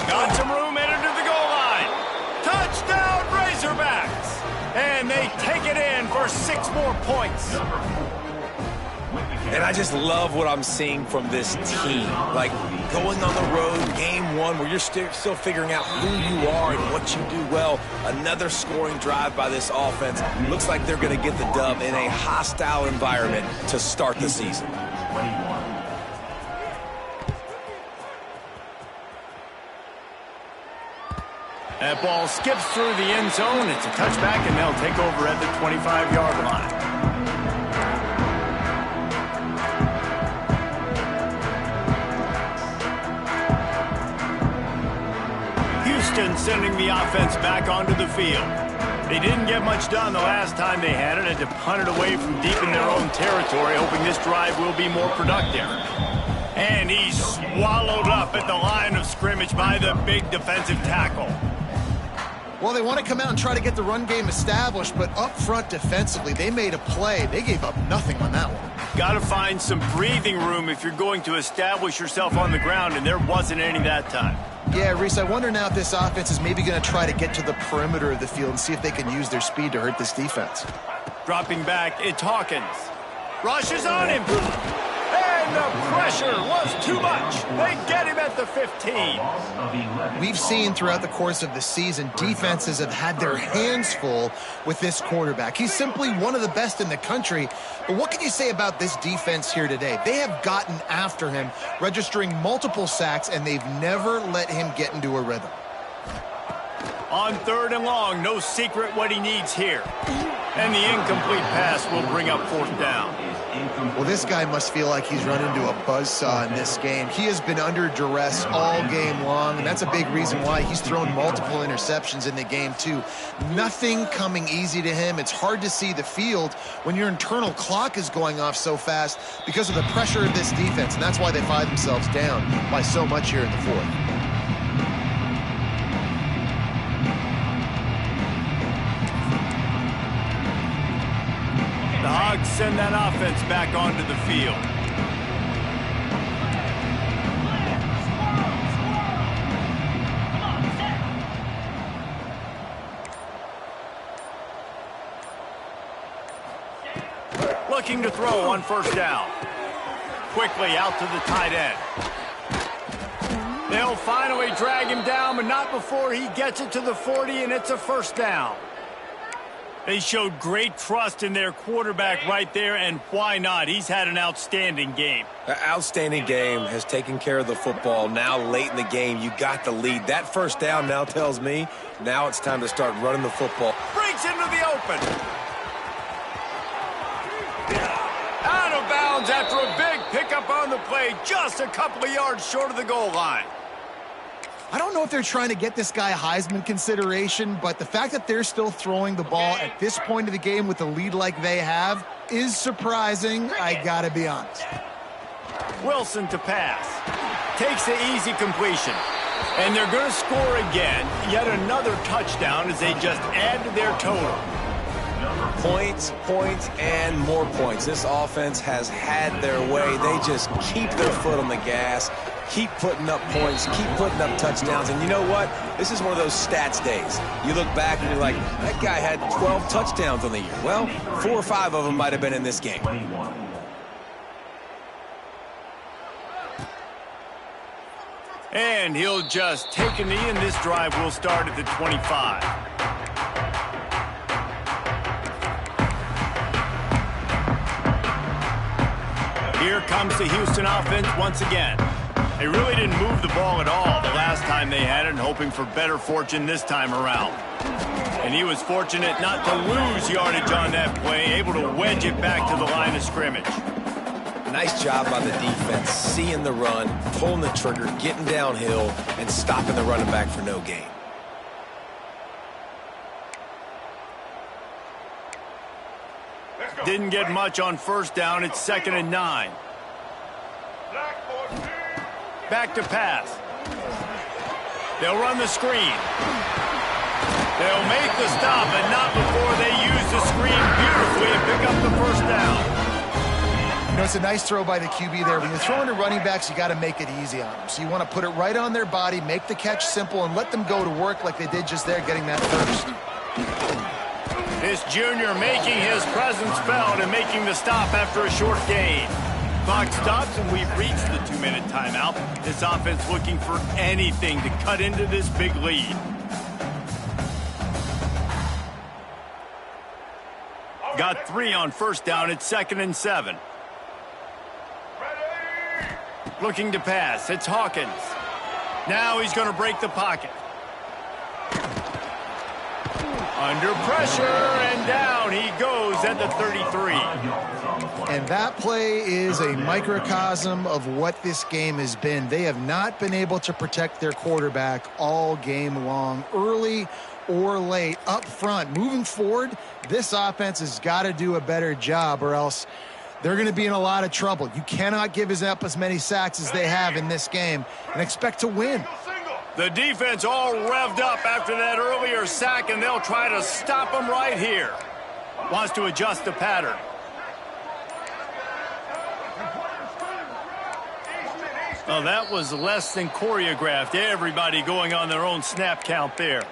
Got some room headed to the goal line. Touchdown, Razorbacks! And they take it in for 6 more points. And I just love what I'm seeing from this team. Like, going on the road, game one, where you're still figuring out who you are and what you do well. Another scoring drive by this offense. Looks like they're going to get the dub in a hostile environment to start the season. That ball skips through the end zone. It's a touchback, and they'll take over at the 25-yard line. Houston sending the offense back onto the field. They didn't get much done the last time they had it. Had to punt it away from deep in their own territory, hoping this drive will be more productive. And he's swallowed up at the line of scrimmage by the big defensive tackle. Well, they want to come out and try to get the run game established, but up front defensively, they made a play. They gave up nothing on that one. Got to find some breathing room if you're going to establish yourself on the ground, and there wasn't any that time. Yeah, Reese, I wonder now if this offense is maybe going to try to get to the perimeter of the field and see if they can use their speed to hurt this defense. Dropping back, it's Hawkins. Rushes on him. And the pressure was too much. They get him at the 15. We've seen throughout the course of the season, defenses have had their hands full with this quarterback. He's simply one of the best in the country. But what can you say about this defense here today? They have gotten after him, registering multiple sacks, and they've never let him get into a rhythm. On 3rd and long, no secret what he needs here. And the incomplete pass will bring up 4th down. Well, this guy must feel like he's run into a buzzsaw in this game. He has been under duress all game long, and that's a big reason why he's thrown multiple interceptions in the game, too. Nothing coming easy to him. It's hard to see the field when your internal clock is going off so fast because of the pressure of this defense, and that's why they find themselves down by so much here in the 4th. The Hogs send that offense back onto the field. Looking to throw on 1st down. Quickly out to the tight end. They'll finally drag him down, but not before he gets it to the 40, and it's a 1st down. They showed great trust in their quarterback right there, and why not? He's had an outstanding game. An outstanding game, has taken care of the football. Now late in the game, you got the lead. That 1st down now tells me now it's time to start running the football. Breaks into the open. Out of bounds after a big pickup on the play, just a couple of yards short of the goal line. I don't know if they're trying to get this guy Heisman consideration, but the fact that they're still throwing the ball at this point of the game with a lead like they have is surprising, I gotta be honest. Wilson to pass. Takes the easy completion. And they're going to score again. Yet another touchdown as they just add to their total. Points, points, and more points. This offense has had their way. They just keep their foot on the gas, keep putting up points, keep putting up touchdowns. And you know what? This is one of those stats days. You look back and you're like, that guy had 12 touchdowns on the year. Well, 4 or 5 of them might have been in this game. And he'll just take a knee, and this drive will start at the 25. Here comes the Houston offense once again. They really didn't move the ball at all the last time they had it, and hoping for better fortune this time around. And he was fortunate not to lose yardage on that play, able to wedge it back to the line of scrimmage. Nice job by the defense, seeing the run, pulling the trigger, getting downhill, and stopping the running back for no gain. Didn't get much on first down. It's 2nd and 9. Back to pass. They'll run the screen. They'll make the stop, but not before they use the screen beautifully and pick up the first down. You know, it's a nice throw by the QB there. When you're throwing to running backs, you got to make it easy on them. So you want to put it right on their body, make the catch simple, and let them go to work like they did just there, getting that first. This junior making his presence felt and making the stop after a short gain. Clock stops, and we've reached the 2-minute timeout. This offense looking for anything to cut into this big lead. Got 3 on first down. It's 2nd and 7. Looking to pass. It's Hawkins. Now he's going to break the pocket. Under pressure, and down he goes at the 33. And that play is a microcosm of what this game has been. They have not been able to protect their quarterback all game long, early or late, up front. Moving forward, this offense has got to do a better job, or else they're going to be in a lot of trouble. You cannot give up as many sacks as they have in this game and expect to win. The defense all revved up after that earlier sack, and they'll try to stop them right here. Wants to adjust the pattern. Well, that was less than choreographed. Everybody going on their own snap count there.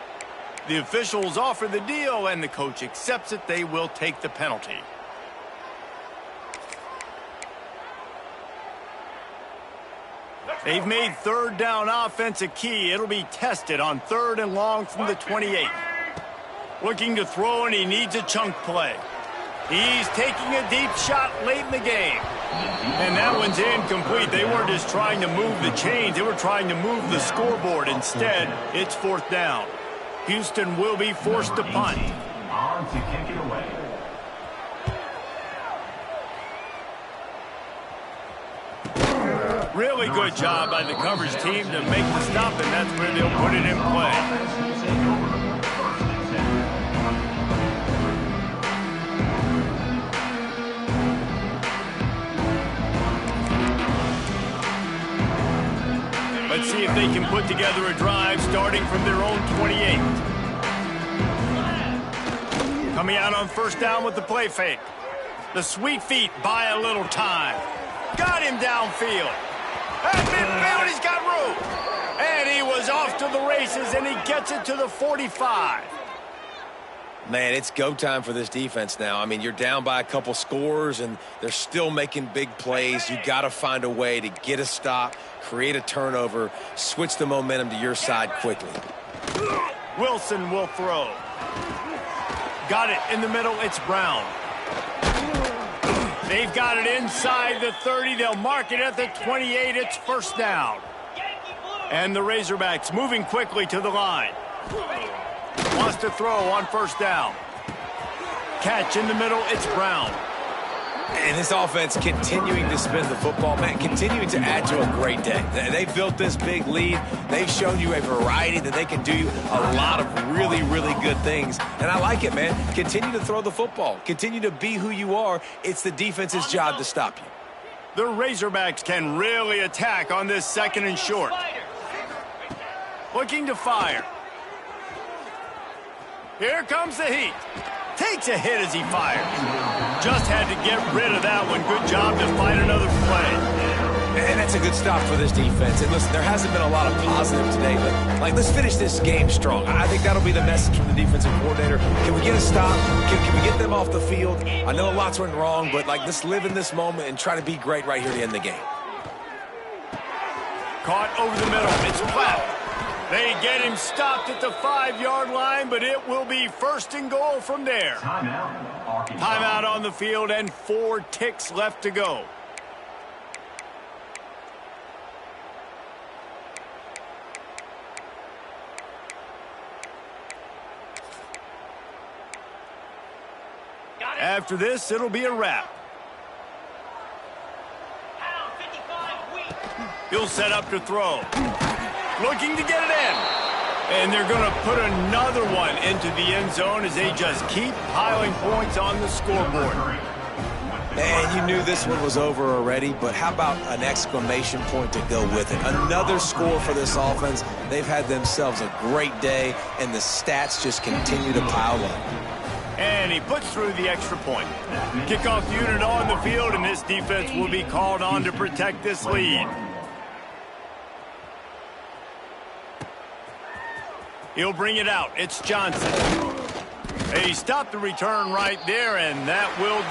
The officials offer the deal, and the coach accepts it. They will take the penalty. They've made third down offense a key. It'll be tested on 3rd and long from the 28. Looking to throw, and he needs a chunk play. He's taking a deep shot late in the game. And that one's incomplete. They weren't just trying to move the chains. They were trying to move the scoreboard. Instead, it's 4th down. Houston will be forced to punt. On to kick it away. Really good job by the coverage team to make the stop, and that's where they'll put it in play. Let's see if they can put together a drive starting from their own 28. Coming out on first down with the play fake. The sweet feet buy a little time. Got him downfield. At midfield, he's got room. And he was off to the races, and he gets it to the 45. Man, it's go time for this defense now. I mean, you're down by a couple scores, and they're still making big plays. You got to find a way to get a stop, create a turnover, switch the momentum to your side quickly. Wilson will throw. Got it in the middle. It's Brown. They've got it inside the 30. They'll mark it at the 28. It's first down. And the Razorbacks moving quickly to the line. Wants to throw on first down. Catch in the middle. It's Brown. And this offense continuing to spin the football, man, continuing to add to a great day. They've built this big lead. They've shown you a variety that they can do a lot of really, really good things. And I like it, man. Continue to throw the football. Continue to be who you are. It's the defense's job to stop you. The Razorbacks can really attack on this 2nd and short. Looking to fire. Here comes the heat. Takes a hit as he fires. Just had to get rid of that one. Good job to find another play. And that's a good stop for this defense. And listen, there hasn't been a lot of positive today, but let's finish this game strong. I think that'll be the message from the defensive coordinator. Can we get a stop? Can we get them off the field? I know lots went wrong, but let's live in this moment and try to be great right here to end the game. Caught over the middle. It's flat. They get him stopped at the 5-yard line, but it will be 1st and goal from there. Timeout on the field and 4 ticks left to go. After this, it'll be a wrap. He'll set up to throw. Looking to get it in. And they're going to put another one into the end zone as they just keep piling points on the scoreboard. And you knew this one was over already, but how about an exclamation point to go with it? Another score for this offense. They've had themselves a great day, and the stats just continue to pile up. And he puts through the extra point. Kickoff unit on the field, and this defense will be called on to protect this lead. He'll bring it out. It's Johnson. He stopped the return right there, and that will do